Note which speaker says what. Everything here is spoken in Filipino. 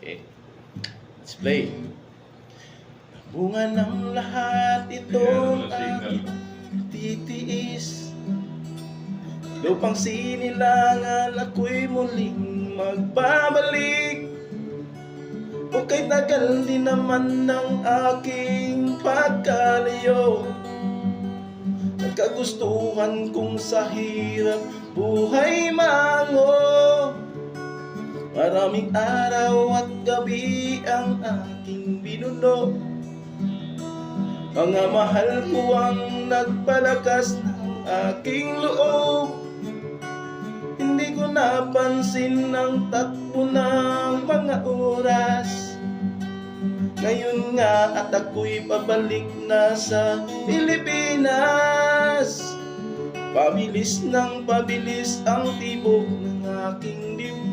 Speaker 1: Okay, let's play. Bunga ng lahat itong aking titiis, lupang sinilangan ako'y muling magbabalik. O kahit tagal din naman ng aking pagkalayo, nagkagustuhan kong sa hirap buhay mango. Maraming araw at gabi ang aking binuno, mga mahal ko ang nagpalakas ng aking loob. Hindi ko napansin ang takbo ng mga oras. Ngayon nga at ako'y pabalik na sa Pilipinas. Pabilis ng pabilis ang tibok ng aking dibdib.